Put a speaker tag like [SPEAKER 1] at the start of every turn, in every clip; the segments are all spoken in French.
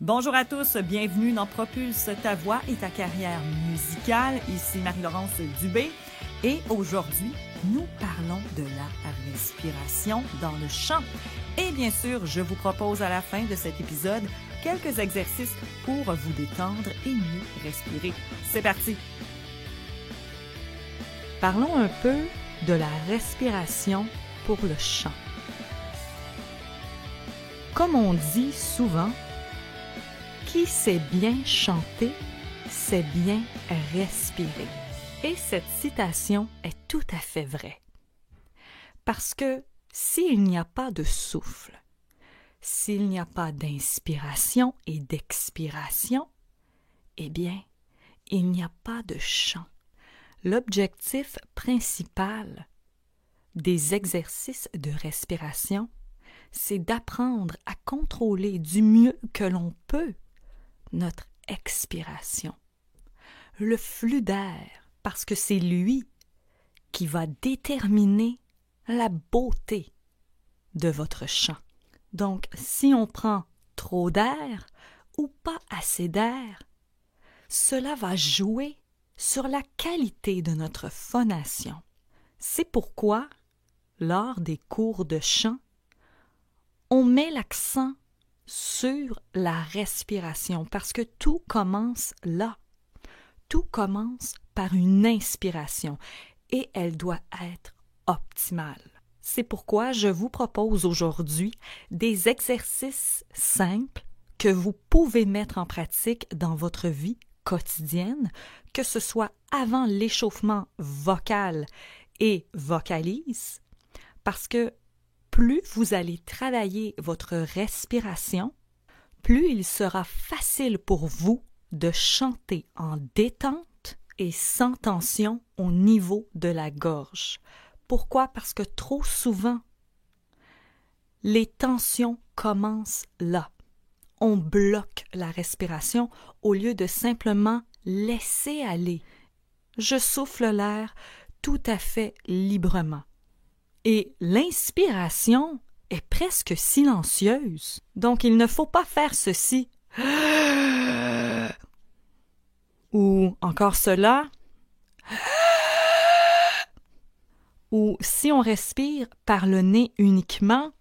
[SPEAKER 1] Bonjour à tous, bienvenue dans Propulse ta voix et ta carrière musicale. Ici Marie-Laurence Dubé et aujourd'hui, nous parlons de la respiration dans le chant. Et bien sûr, je vous propose à la fin de cet épisode quelques exercices pour vous détendre et mieux respirer. C'est parti! Parlons un peu de la respiration pour le chant. Comme on dit souvent, qui sait bien chanter, sait bien respirer. Et cette citation est tout à fait vraie. Parce que s'il n'y a pas de souffle, s'il n'y a pas d'inspiration et d'expiration, eh bien, il n'y a pas de chant. L'objectif principal des exercices de respiration, c'est d'apprendre à contrôler du mieux que l'on peut notre expiration, le flux d'air, parce que c'est lui qui va déterminer la beauté de votre chant. Donc, si on prend trop d'air ou pas assez d'air, cela va jouer sur la qualité de notre phonation. C'est pourquoi, lors des cours de chant, on met l'accent sur la respiration, parce que tout commence là. Tout commence par une inspiration et elle doit être optimale. C'est pourquoi je vous propose aujourd'hui des exercices simples que vous pouvez mettre en pratique dans votre vie quotidienne, que ce soit avant l'échauffement vocal et vocalise, parce que plus vous allez travailler votre respiration, plus il sera facile pour vous de chanter en détente et sans tension au niveau de la gorge. Pourquoi? Parce que trop souvent, les tensions commencent là. On bloque la respiration au lieu de simplement laisser aller. Je souffle l'air tout à fait librement. Et l'inspiration est presque silencieuse. Donc, il ne faut pas faire ceci. Ou encore cela. Ou si on respire par le nez uniquement,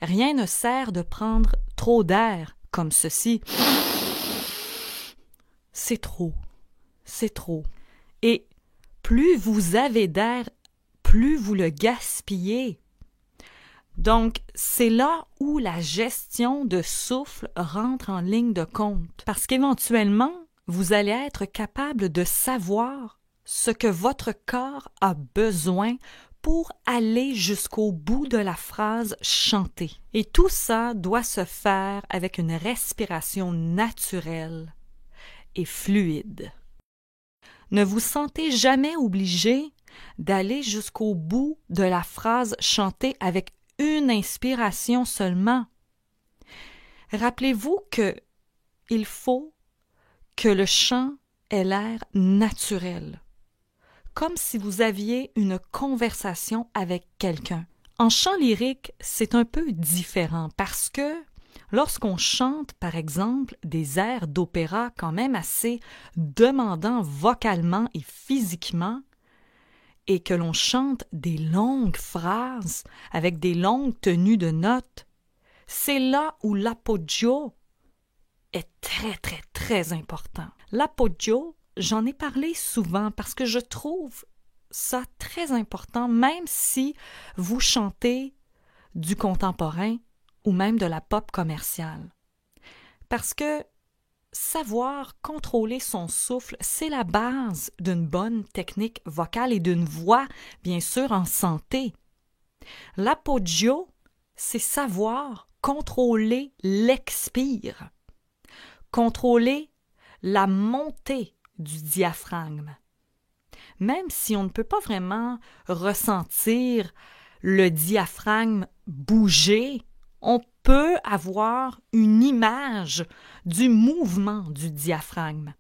[SPEAKER 1] rien ne sert de prendre trop d'air comme ceci. C'est trop. C'est trop. Et plus vous avez d'air, plus vous le gaspillez. Donc, c'est là où la gestion de souffle rentre en ligne de compte. Parce qu'éventuellement, vous allez être capable de savoir ce que votre corps a besoin pour aller jusqu'au bout de la phrase chantée. Et tout ça doit se faire avec une respiration naturelle et fluide. Ne vous sentez jamais obligé d'aller jusqu'au bout de la phrase chantée avec une inspiration seulement. Rappelez-vous que il faut que le chant ait l'air naturel, comme si vous aviez une conversation avec quelqu'un. En chant lyrique, c'est un peu différent parce que lorsqu'on chante, par exemple, des airs d'opéra quand même assez demandants vocalement et physiquement, et que l'on chante des longues phrases avec des longues tenues de notes, c'est là où l'appoggio est très, très, très important. L'appoggio, j'en ai parlé souvent parce que je trouve ça très important, même si vous chantez du contemporain ou même de la pop commerciale. Parce que savoir contrôler son souffle, c'est la base d'une bonne technique vocale et d'une voix, bien sûr, en santé. L'appoggio, c'est savoir contrôler l'expire, contrôler la montée du diaphragme. Même si on ne peut pas vraiment ressentir le diaphragme bouger, on peut avoir une image du mouvement du diaphragme.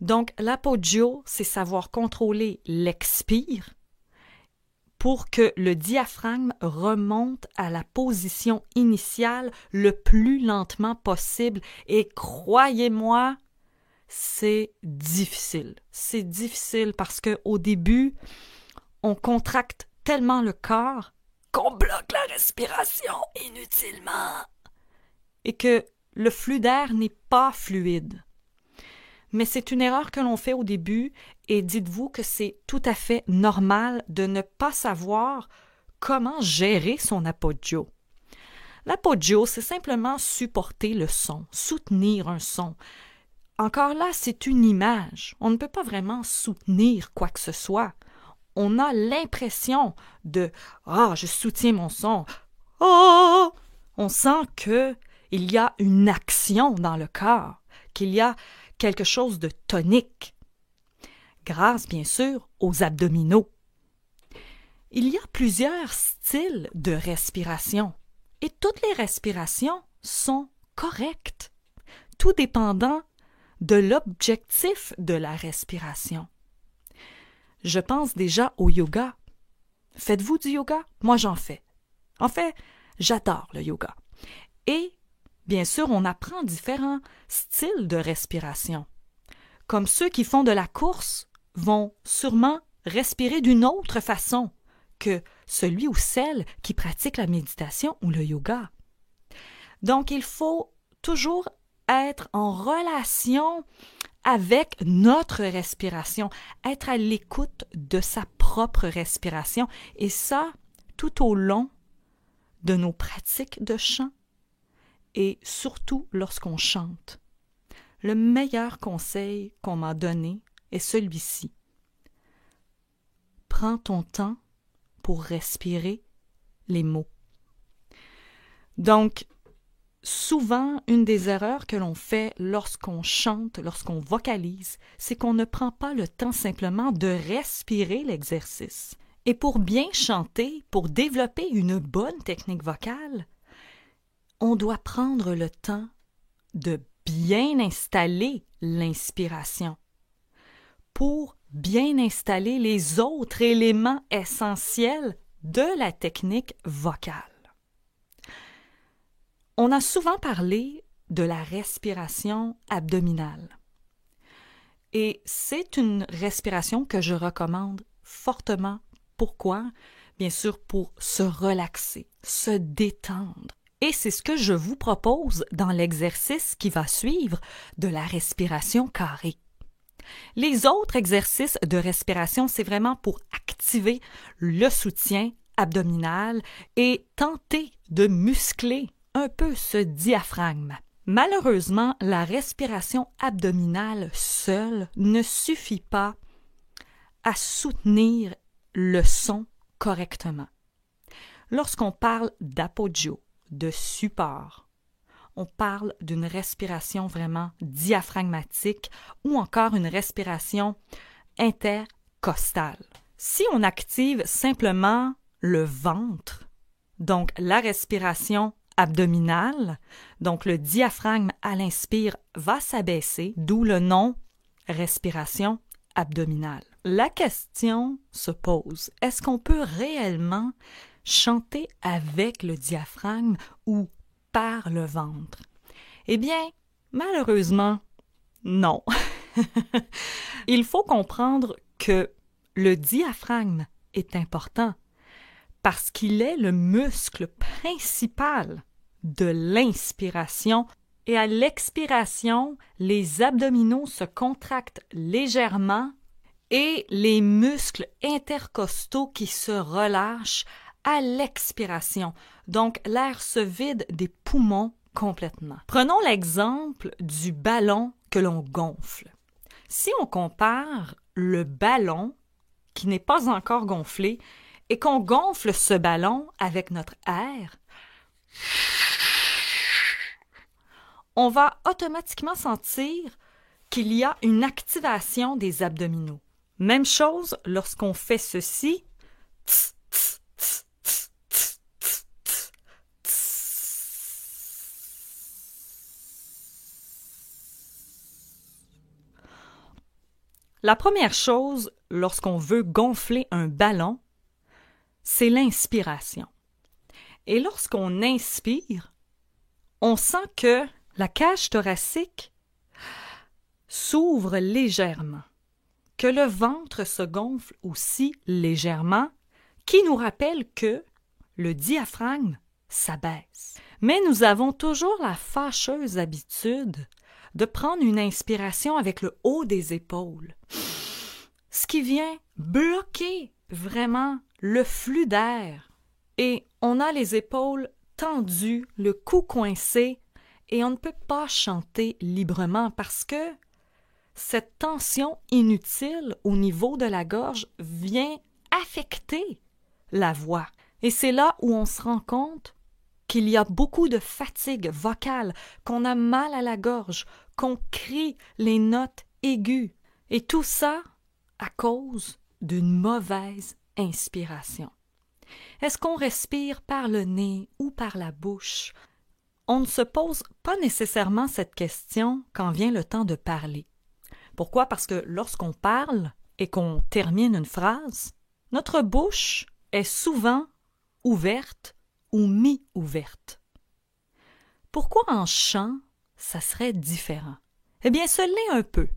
[SPEAKER 1] Donc, l'appoggio, c'est savoir contrôler l'expire pour que le diaphragme remonte à la position initiale le plus lentement possible. Et croyez-moi, c'est difficile. C'est difficile parce qu'au début, on contracte tellement le corps qu'on bloque la respiration inutilement et que le flux d'air n'est pas fluide. Mais c'est une erreur que l'on fait au début et dites-vous que c'est tout à fait normal de ne pas savoir comment gérer son appoggio. L'appoggio, c'est simplement supporter le son, soutenir un son. Encore là, c'est une image. On ne peut pas vraiment soutenir quoi que ce soit. On a l'impression de « Ah, je soutiens mon son. Oh! » On sent qu'il y a une action dans le corps, qu'il y a quelque chose de tonique, grâce bien sûr aux abdominaux. Il y a plusieurs styles de respiration et toutes les respirations sont correctes, tout dépendant de l'objectif de la respiration. Je pense déjà au yoga. Faites-vous du yoga? Moi, j'en fais. En fait, j'adore le yoga. Et, bien sûr, on apprend différents styles de respiration. Comme ceux qui font de la course vont sûrement respirer d'une autre façon que celui ou celle qui pratique la méditation ou le yoga. Donc, il faut toujours être en relation avec notre respiration, être à l'écoute de sa propre respiration, et ça tout au long de nos pratiques de chant et surtout lorsqu'on chante. Le meilleur conseil qu'on m'a donné est celui-ci. Prends ton temps pour respirer les mots. Donc, souvent, une des erreurs que l'on fait lorsqu'on chante, lorsqu'on vocalise, c'est qu'on ne prend pas le temps simplement de respirer l'exercice. Et pour bien chanter, pour développer une bonne technique vocale, on doit prendre le temps de bien installer l'inspiration pour bien installer les autres éléments essentiels de la technique vocale. On a souvent parlé de la respiration abdominale. Et c'est une respiration que je recommande fortement. Pourquoi? Bien sûr, pour se relaxer, se détendre. Et c'est ce que je vous propose dans l'exercice qui va suivre de la respiration carrée. Les autres exercices de respiration, c'est vraiment pour activer le soutien abdominal et tenter de muscler un peu ce diaphragme. Malheureusement, la respiration abdominale seule ne suffit pas à soutenir le son correctement. Lorsqu'on parle d'appoggio, de support, on parle d'une respiration vraiment diaphragmatique ou encore une respiration intercostale. Si on active simplement le ventre, donc la respiration abdominale, donc le diaphragme à l'inspire va s'abaisser, d'où le nom respiration abdominale. La question se pose, est-ce qu'on peut réellement chanter avec le diaphragme ou par le ventre? Eh bien, malheureusement, non. Il faut comprendre que le diaphragme est important parce qu'il est le muscle principal de l'inspiration et à l'expiration, les abdominaux se contractent légèrement et les muscles intercostaux qui se relâchent à l'expiration. Donc, l'air se vide des poumons complètement. Prenons l'exemple du ballon que l'on gonfle. Si on compare le ballon qui n'est pas encore gonflé et qu'on gonfle ce ballon avec notre air, on va automatiquement sentir qu'il y a une activation des abdominaux. Même chose lorsqu'on fait ceci. La première chose, lorsqu'on veut gonfler un ballon, c'est l'inspiration. Et lorsqu'on inspire, on sent que la cage thoracique s'ouvre légèrement, que le ventre se gonfle aussi légèrement, qui nous rappelle que le diaphragme s'abaisse. Mais nous avons toujours la fâcheuse habitude de prendre une inspiration avec le haut des épaules, ce qui vient bloquer vraiment le flux d'air. Et on a les épaules tendues, le cou coincé, et on ne peut pas chanter librement parce que cette tension inutile au niveau de la gorge vient affecter la voix. Et c'est là où on se rend compte qu'il y a beaucoup de fatigue vocale, qu'on a mal à la gorge, qu'on crie les notes aiguës. Et tout ça à cause d'une mauvaise inspiration. Est-ce qu'on respire par le nez ou par la bouche? On ne se pose pas nécessairement cette question quand vient le temps de parler. Pourquoi? Parce que lorsqu'on parle et qu'on termine une phrase, notre bouche est souvent ouverte ou mi-ouverte. Pourquoi en chant, ça serait différent? Eh bien, ce l'est un peu.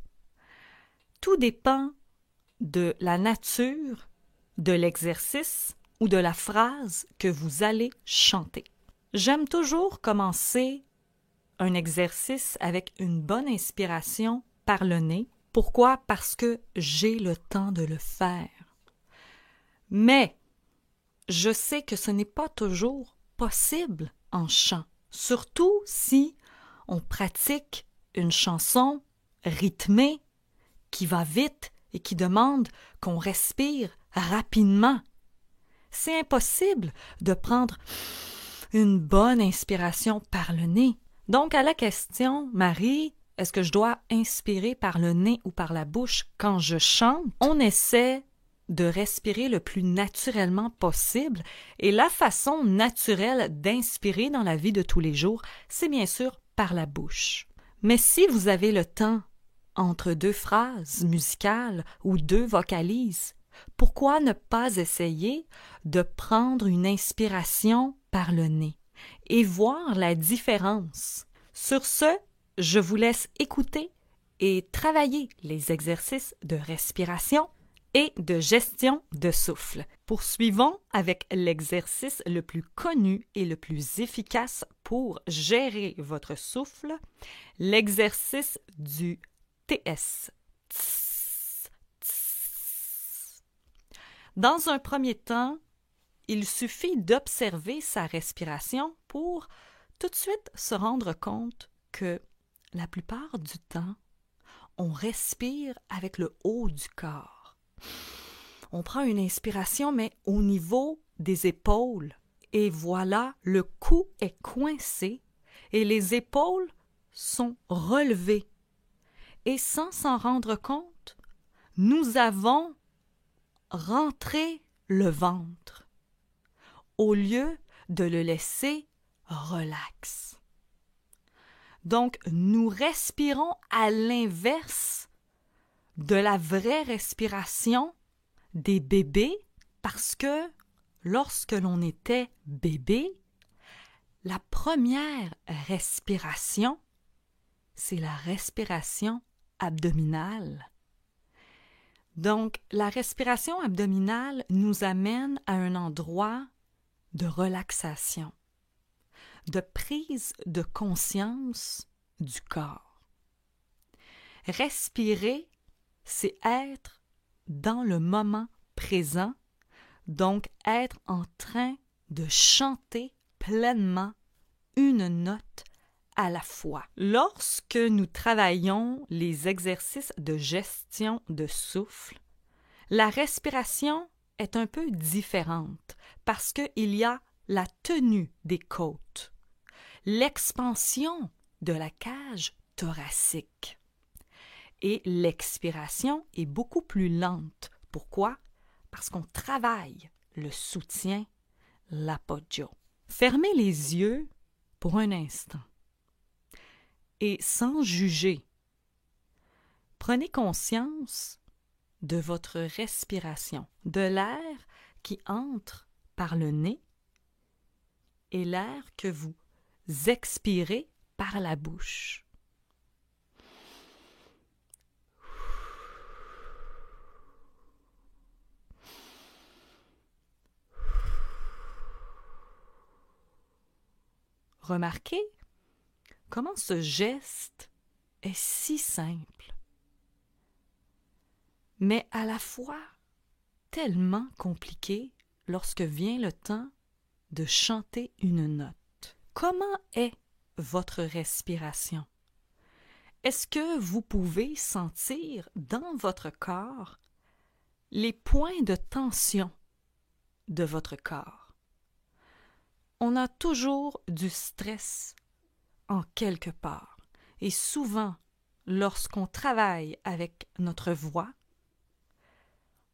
[SPEAKER 1] Tout dépend de la nature, de l'exercice ou de la phrase que vous allez chanter. J'aime toujours commencer un exercice avec une bonne inspiration par le nez. Pourquoi? Parce que j'ai le temps de le faire. Mais je sais que ce n'est pas toujours possible en chant, surtout si on pratique une chanson rythmée qui va vite et qui demande qu'on respire rapidement. C'est impossible de prendre une bonne inspiration par le nez. Donc, à la question, Marie, est-ce que je dois inspirer par le nez ou par la bouche quand je chante? On essaie de respirer le plus naturellement possible. Et la façon naturelle d'inspirer dans la vie de tous les jours, c'est bien sûr par la bouche. Mais si vous avez le temps entre deux phrases musicales ou deux vocalises, pourquoi ne pas essayer de prendre une inspiration par le nez et voir la différence? Sur ce, je vous laisse écouter et travailler les exercices de respiration et de gestion de souffle. Poursuivons avec l'exercice le plus connu et le plus efficace pour gérer votre souffle, l'exercice du TS. Dans un premier temps, il suffit d'observer sa respiration pour tout de suite se rendre compte que la plupart du temps, on respire avec le haut du corps. On prend une inspiration, mais au niveau des épaules. Et voilà, le cou est coincé et les épaules sont relevées. Et sans s'en rendre compte, nous avons rentré le ventre au lieu de le laisser relax. Donc, nous respirons à l'inverse de la vraie respiration des bébés parce que lorsque l'on était bébé, la première respiration, c'est la respiration abdominale. Donc, la respiration abdominale nous amène à un endroit de relaxation, de prise de conscience du corps. Respirer, c'est être dans le moment présent, donc être en train de chanter pleinement une note à la fois. Lorsque nous travaillons les exercices de gestion de souffle, la respiration est un peu différente parce qu'il y a la tenue des côtes, l'expansion de la cage thoracique. Et l'expiration est beaucoup plus lente. Pourquoi? Parce qu'on travaille le soutien, l'appoggio. Fermez les yeux pour un instant et sans juger, prenez conscience de votre respiration, de l'air qui entre par le nez et l'air que vous expirez par la bouche. Remarquez comment ce geste est si simple, mais à la fois tellement compliqué lorsque vient le temps de chanter une note. Comment est votre respiration? Est-ce que vous pouvez sentir dans votre corps les points de tension de votre corps? On a toujours du stress en quelque part et souvent, lorsqu'on travaille avec notre voix,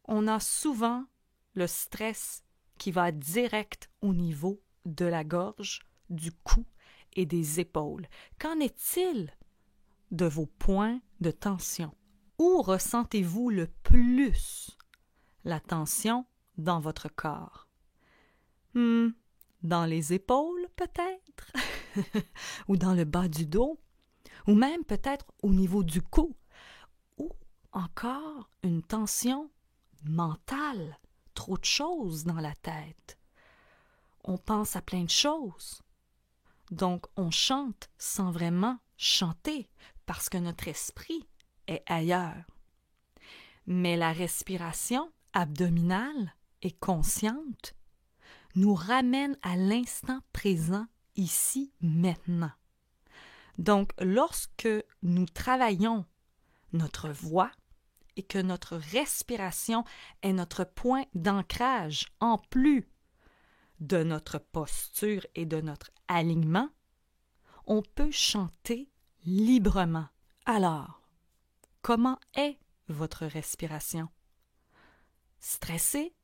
[SPEAKER 1] on a souvent le stress qui va direct au niveau de la gorge, du cou et des épaules. Qu'en est-il de vos points de tension? Où ressentez-vous le plus la tension dans votre corps? Dans les épaules, peut-être? Ou dans le bas du dos? Ou même peut-être au niveau du cou? Ou encore une tension mentale? Trop de choses dans la tête. On pense à plein de choses. Donc, on chante sans vraiment chanter parce que notre esprit est ailleurs. Mais la respiration abdominale et consciente nous ramène à l'instant présent, ici, maintenant. Donc, lorsque nous travaillons notre voix et que notre respiration est notre point d'ancrage en plus de notre posture et de notre alignement, on peut chanter librement. Alors, comment est votre respiration? Stressé?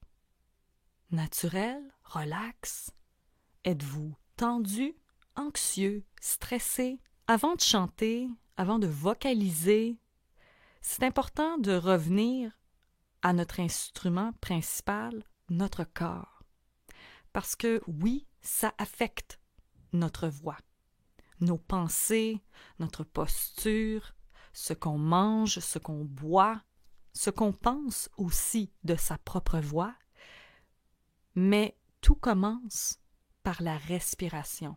[SPEAKER 1] Naturel? Relax? Êtes-vous tendu? Anxieux? Stressé? Avant de chanter, avant de vocaliser, c'est important de revenir à notre instrument principal, notre corps. Parce que oui, ça affecte notre voix, nos pensées, notre posture, ce qu'on mange, ce qu'on boit, ce qu'on pense aussi de sa propre voix. Mais tout commence par la respiration.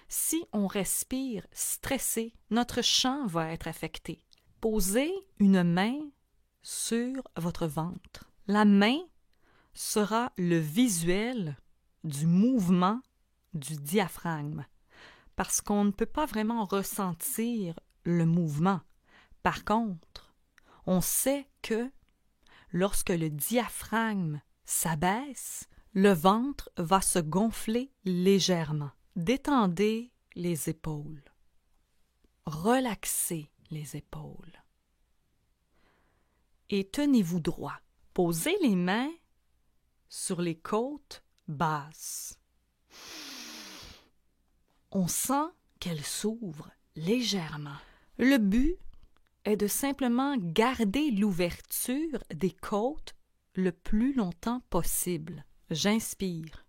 [SPEAKER 1] Si on respire stressé, notre chant va être affecté. Posez une main sur votre ventre. La main sera le visuel du mouvement du diaphragme, parce qu'on ne peut pas vraiment ressentir le mouvement. Par contre, on sait que lorsque le diaphragme s'abaisse, le ventre va se gonfler légèrement. Détendez les épaules. Relaxez les épaules. Et tenez-vous droit. Posez les mains sur les côtes basses. On sent qu'elles s'ouvrent légèrement. Le but est de simplement garder l'ouverture des côtes le plus longtemps possible. J'inspire.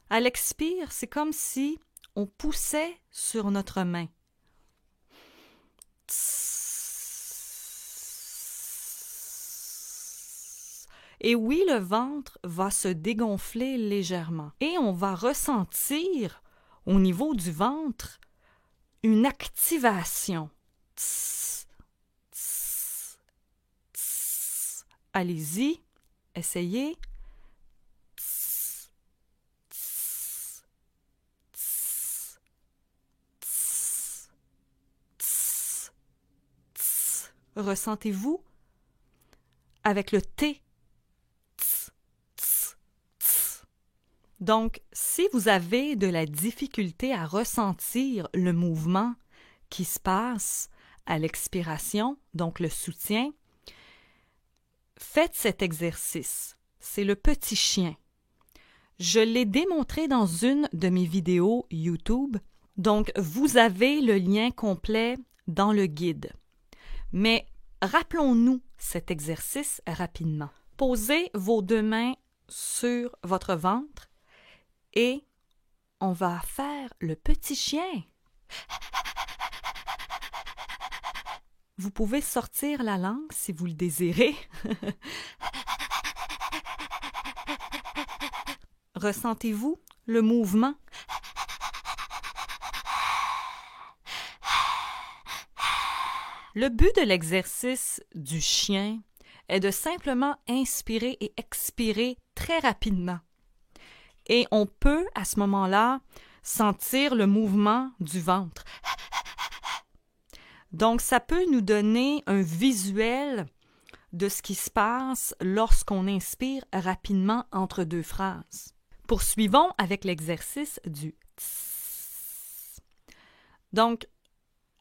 [SPEAKER 1] À l'expire, c'est comme si on poussait sur notre main. Et oui, le ventre va se dégonfler légèrement. Et on va ressentir au niveau du ventre une activation. Allez-y, essayez. Ressentez-vous avec le T. Donc, si vous avez de la difficulté à ressentir le mouvement qui se passe à l'expiration, donc le soutien, faites cet exercice. c'est le petit chien. Je l'ai démontré dans une de mes vidéos YouTube, donc vous avez le lien complet dans le guide. Mais rappelons-nous cet exercice rapidement. Posez vos 2 mains sur votre ventre et on va faire le petit chien. Vous pouvez sortir la langue si vous le désirez. Ressentez-vous le mouvement? Le but de l'exercice du chien est de simplement inspirer et expirer très rapidement. Et on peut, à ce moment-là, sentir le mouvement du ventre. Donc, ça peut nous donner un visuel de ce qui se passe lorsqu'on inspire rapidement entre 2 phrases. Poursuivons avec l'exercice du tss. Donc,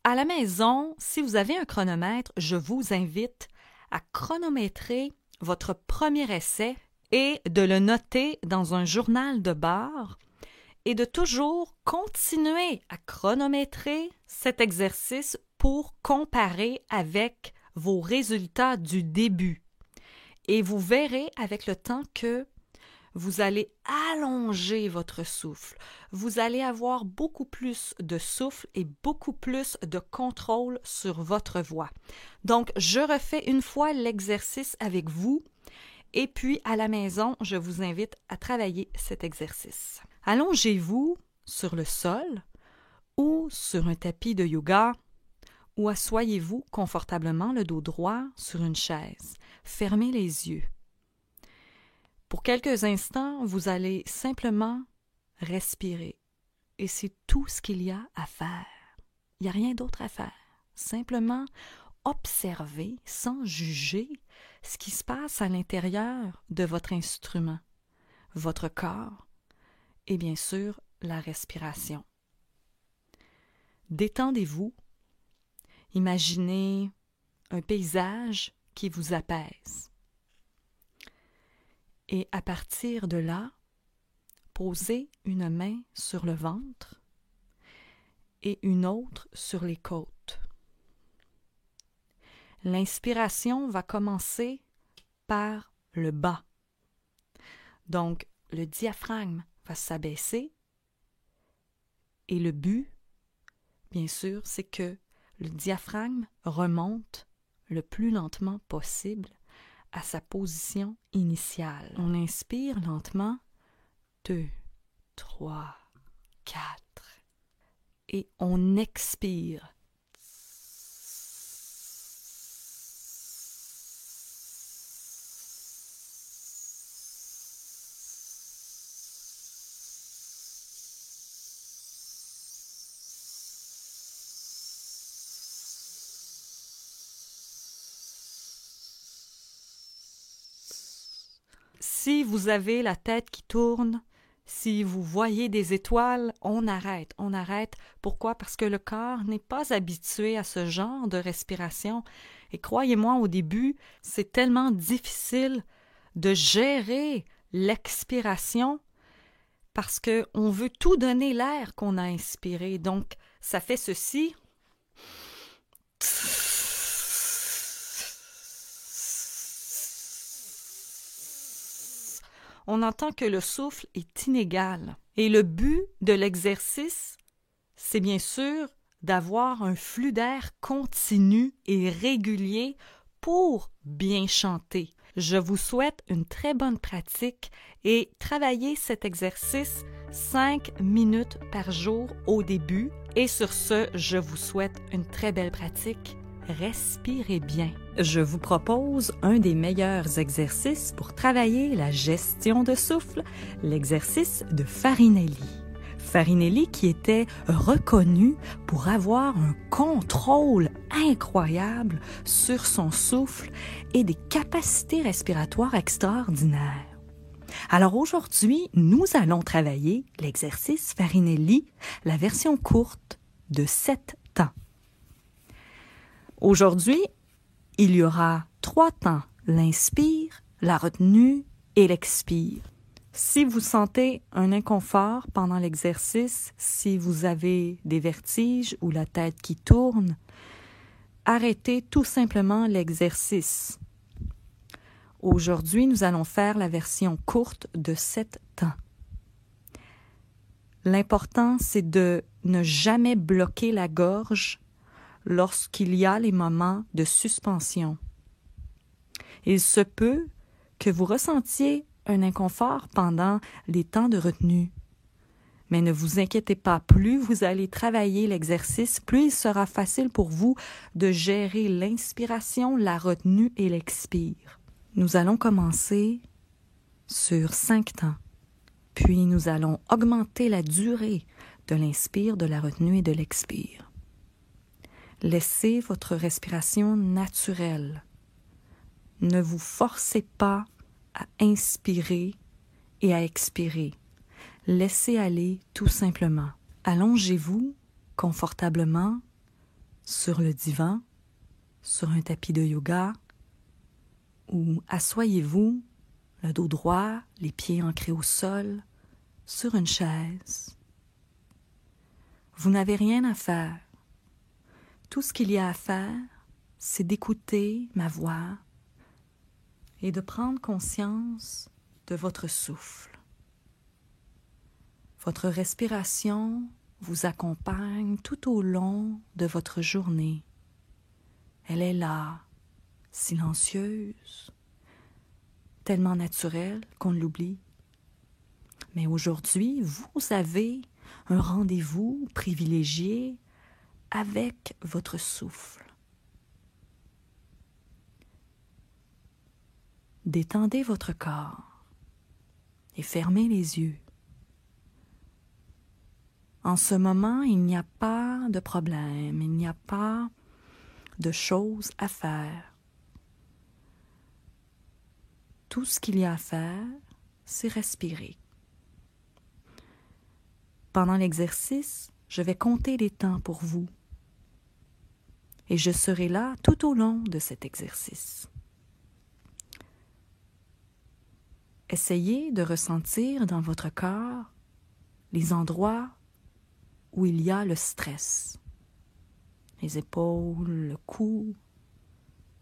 [SPEAKER 1] à la maison, si vous avez un chronomètre, je vous invite à chronométrer votre premier essai et de le noter dans un journal de bord et de toujours continuer à chronométrer cet exercice pour comparer avec vos résultats du début. Et vous verrez avec le temps que vous allez allonger votre souffle. Vous allez avoir beaucoup plus de souffle et beaucoup plus de contrôle sur votre voix. Donc, je refais une fois l'exercice avec vous et puis à la maison, je vous invite à travailler cet exercice. Allongez-vous sur le sol ou sur un tapis de yoga ou asseyez-vous confortablement le dos droit sur une chaise. Fermez les yeux. Pour quelques instants, vous allez simplement respirer. Et c'est tout ce qu'il y a à faire. Il n'y a rien d'autre à faire. Simplement observer, sans juger, ce qui se passe à l'intérieur de votre instrument, votre corps et bien sûr la respiration. Détendez-vous. Imaginez un paysage qui vous apaise. Et à partir de là, posez une main sur le ventre et une autre sur les côtes. L'inspiration va commencer par le bas. Donc, le diaphragme va s'abaisser et le but, bien sûr, c'est que le diaphragme remonte le plus lentement possible à sa position initiale. On inspire lentement, 2, 3, 4 et on expire. Si vous avez la tête qui tourne, si vous voyez des étoiles, on arrête. Pourquoi? Parce que le corps n'est pas habitué à ce genre de respiration. Et croyez-moi, au début, c'est tellement difficile de gérer l'expiration parce qu'on veut tout donner l'air qu'on a inspiré. Donc, ça fait ceci. On entend que le souffle est inégal. Et le but de l'exercice, c'est bien sûr d'avoir un flux d'air continu et régulier pour bien chanter. Je vous souhaite une très bonne pratique et travaillez cet exercice 5 minutes par jour au début. Et sur ce, je vous souhaite une très belle pratique. Respirez bien. Je vous propose un des meilleurs exercices pour travailler la gestion de souffle, l'exercice de Farinelli. Farinelli qui était reconnu pour avoir un contrôle incroyable sur son souffle et des capacités respiratoires extraordinaires. Alors aujourd'hui, nous allons travailler l'exercice Farinelli, la version courte de 7 temps. Aujourd'hui, il y aura 3 temps, l'inspire, la retenue et l'expire. Si vous sentez un inconfort pendant l'exercice, si vous avez des vertiges ou la tête qui tourne, arrêtez tout simplement l'exercice. Aujourd'hui, nous allons faire la version courte de 7 temps. L'important, c'est de ne jamais bloquer la gorge lorsqu'il y a les moments de suspension. Il se peut que vous ressentiez un inconfort pendant les temps de retenue. Mais ne vous inquiétez pas, plus vous allez travailler l'exercice, plus il sera facile pour vous de gérer l'inspiration, la retenue et l'expire. Nous allons commencer sur 5 temps, puis nous allons augmenter la durée de l'inspire, de la retenue et de l'expire. Laissez votre respiration naturelle. Ne vous forcez pas à inspirer et à expirer. Laissez aller tout simplement. Allongez-vous confortablement sur le divan, sur un tapis de yoga, ou assoyez-vous, le dos droit, les pieds ancrés au sol, sur une chaise. Vous n'avez rien à faire. Tout ce qu'il y a à faire, c'est d'écouter ma voix et de prendre conscience de votre souffle. Votre respiration vous accompagne tout au long de votre journée. Elle est là, silencieuse, tellement naturelle qu'on l'oublie. Mais aujourd'hui, vous avez un rendez-vous privilégié avec votre souffle. Détendez votre corps et fermez les yeux. En ce moment, il n'y a pas de problème, il n'y a pas de choses à faire. Tout ce qu'il y a à faire, c'est respirer. Pendant l'exercice, je vais compter les temps pour vous et je serai là tout au long de cet exercice. Essayez de ressentir dans votre corps les endroits où il y a le stress. Les épaules, le cou,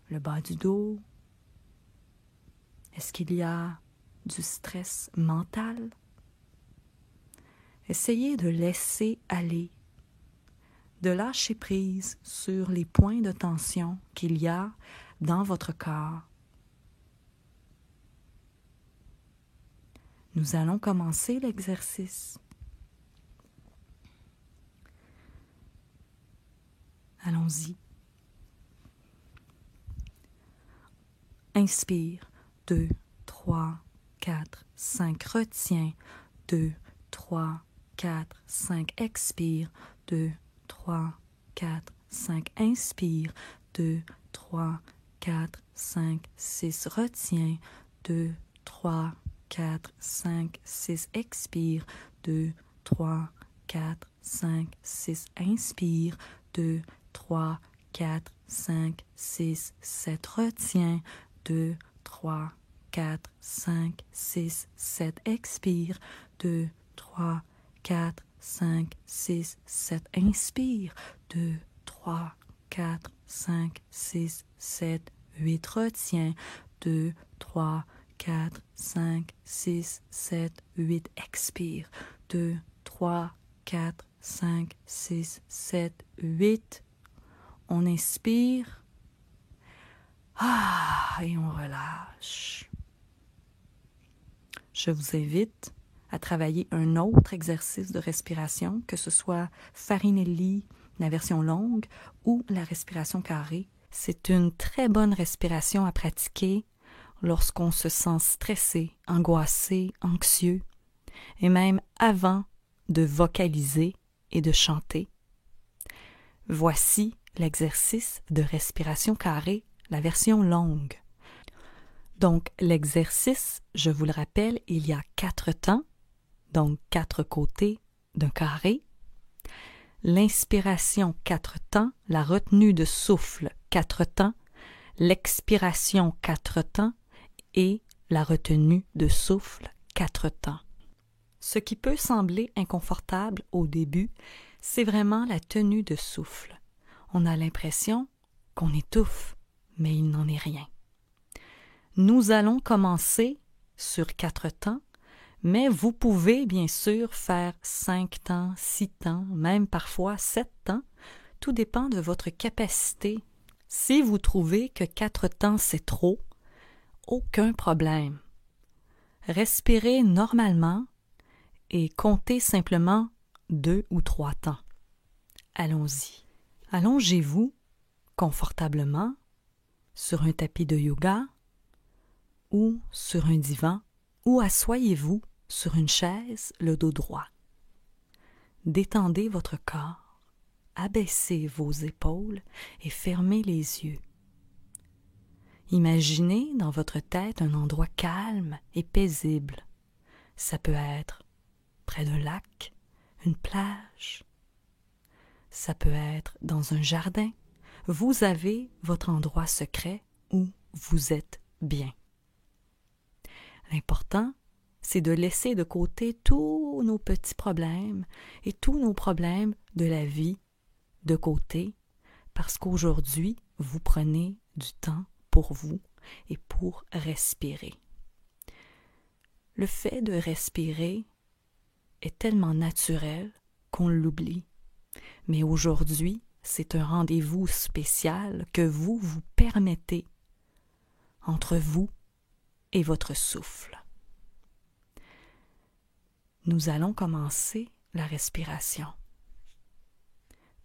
[SPEAKER 1] le bas du dos. Est-ce qu'il y a du stress mental? Essayez de laisser aller, de lâcher prise sur les points de tension qu'il y a dans votre corps. Nous allons commencer l'exercice. Allons-y. Inspire. 2, 3, 4, 5. Retiens. 2, 3, 4, 5. Expire. 2, 3, 4, 5. Inspire. 2, 3, 4, 5, 6. Retiens. 2, 3, 4, 5, 6. Expire. 2, 3, 4, 5, 6. Inspire. 2, 3, 4, 5, 6, 7. Retiens. 2, 3, 4, 5, 6, 7. Expire. 2, 3, 4, 5, 6, 7. Inspire. 2, 3, 4, 5, 6, 7, 8. Retiens. 2, 3, 4, 5, 6, 7, 8. Expire. 2, 3, 4, 5, 6, 7, 8. On inspire. Et on relâche. Je vous invite à travailler un autre exercice de respiration, que ce soit Farinelli, la version longue, ou la respiration carrée. C'est une très bonne respiration à pratiquer lorsqu'on se sent stressé, angoissé, anxieux, et même avant de vocaliser et de chanter. Voici l'exercice de respiration carrée, la version longue. Donc, l'exercice, je vous le rappelle, il y a 4 temps, donc 4 côtés d'un carré. L'inspiration, 4 temps, la retenue de souffle, 4 temps, l'expiration, 4 temps, et la retenue de souffle 4 temps. Ce qui peut sembler inconfortable au début, c'est vraiment la tenue de souffle. On a l'impression qu'on étouffe, mais il n'en est rien. Nous allons commencer sur 4 temps, mais vous pouvez bien sûr faire 5 temps, 6 temps, même parfois 7 temps. Tout dépend de votre capacité. Si vous trouvez que 4 temps c'est trop, aucun problème. Respirez normalement et comptez simplement 2 ou 3 temps. Allons-y. Allongez-vous confortablement sur un tapis de yoga ou sur un divan ou asseyez-vous sur une chaise le dos droit. Détendez votre corps, abaissez vos épaules et fermez les yeux. Imaginez dans votre tête un endroit calme et paisible. Ça peut être près d'un lac, une plage. Ça peut être dans un jardin. Vous avez votre endroit secret où vous êtes bien. L'important, c'est de laisser de côté tous nos petits problèmes et tous nos problèmes de la vie de côté, parce qu'aujourd'hui, vous prenez du temps pour vous et pour respirer. Le fait de respirer est tellement naturel qu'on l'oublie. Mais aujourd'hui, c'est un rendez-vous spécial que vous vous permettez entre vous et votre souffle. Nous allons commencer la respiration.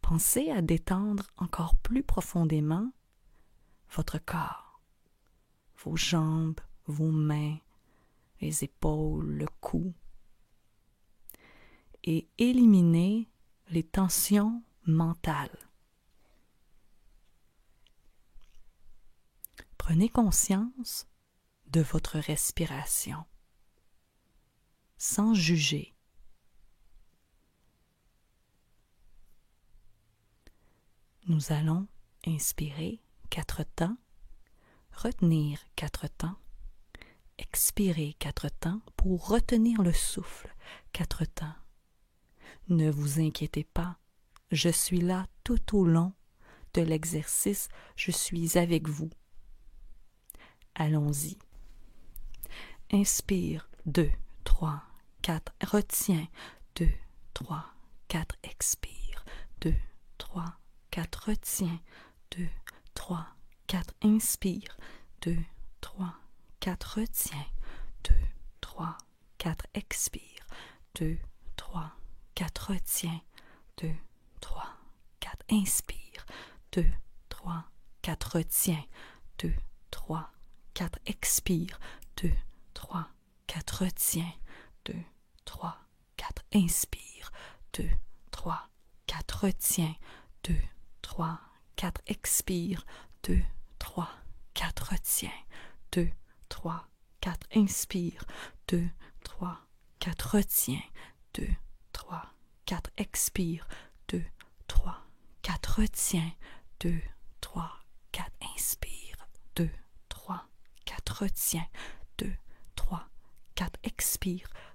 [SPEAKER 1] Pensez à détendre encore plus profondément votre corps, vos jambes, vos mains, les épaules, le cou, et éliminer les tensions mentales. Prenez conscience de votre respiration, sans juger. Nous allons inspirer 4 temps, retenir 4 temps, expirer 4 temps pour retenir le souffle 4 temps. Ne vous inquiétez pas, je suis là tout au long de l'exercice, je suis avec vous. Allons-y. Inspire, 2, 3, 4, retiens, 2, 3, 4, expire, 2, 3, 4, retiens, 2, 3, 4, inspire, 2, 3, 4, retiens, 2, 3, 4, expire, 2, 3, 4, retiens, 2, 3, 4, inspire, 2, 3, 4, retiens, 2, 3, 4, expire, 2, 3, 4, retiens, 2, 3, 4, inspire, 2, 3, 4, retiens, 2, 3, 4, expire, 2, 3, 4, retiens, 2, 3, 4, inspire, 2, 3, 4, retiens, 2, 3, 4, expire, 2, 3, 4, retiens, 2, 3, 4, inspire, 2, 3, 4, retiens, 2, 3, 4, expire, 2, 3,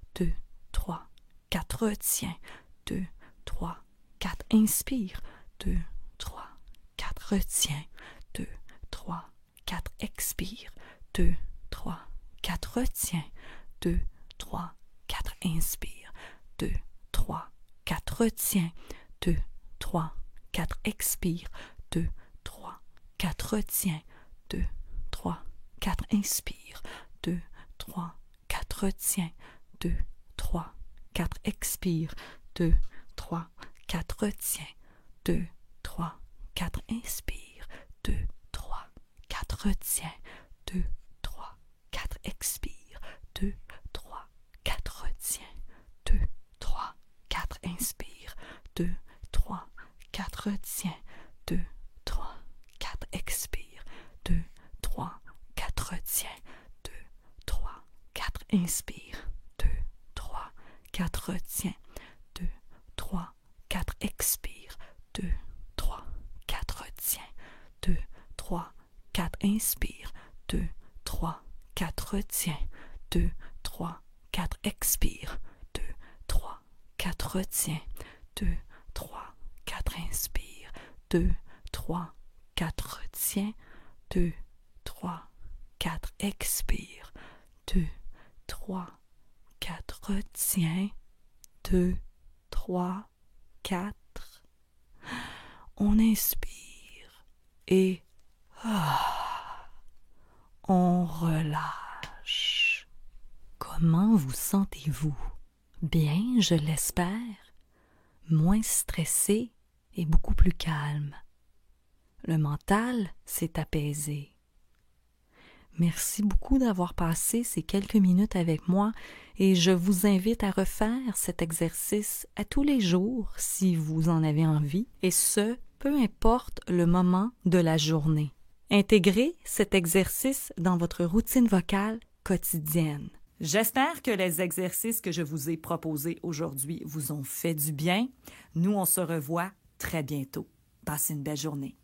[SPEAKER 1] 4, retiens, 2, 3, 4, inspire, 2, 3, 4, retiens, 2, 3, 4, expire, 2, 3, 4, retiens, 2, 3, 4, inspire, 2, 3, 4, retiens, 2, 3, 4, expire, 2, 3, 4, retiens, 2, 3, 4, inspire, 2, 3, 4, retiens, 2, 3, 4, expire, 2, 3, 4, retiens, 2, 3, 4, inspire, 2, 3, 4, retiens, 2, 3, 4, expire, 2, 3, 4, retiens, 2, 3, 4, inspire, 2, 3, 4, retiens, 2, 3, 4, expire, 2, 3, 4, retiens, 2, 3, 4, inspire, 2, 3, 4, retiens, 2, 3, 4, expire, 2, 3, 4, retiens, 2, 3, 4, inspire, 2, 3, 4, retiens. 2, 3, 4, expire. 2, 3, 4, retiens. 2, 3, 4, inspire. 2, 3, 4, retiens. 2, 3, 4, expire. 2, 3, 4, retiens. 2, 3, 4. On inspire et on relâche. Comment vous sentez-vous? Bien, je l'espère. Moins stressé et beaucoup plus calme. Le mental s'est apaisé. Merci beaucoup d'avoir passé ces quelques minutes avec moi et je vous invite à refaire cet exercice à tous les jours si vous en avez envie, et ce, peu importe le moment de la journée. Intégrez cet exercice dans votre routine vocale quotidienne. J'espère que les exercices que je vous ai proposés aujourd'hui vous ont fait du bien. Nous, on se revoit très bientôt. Passez une belle journée.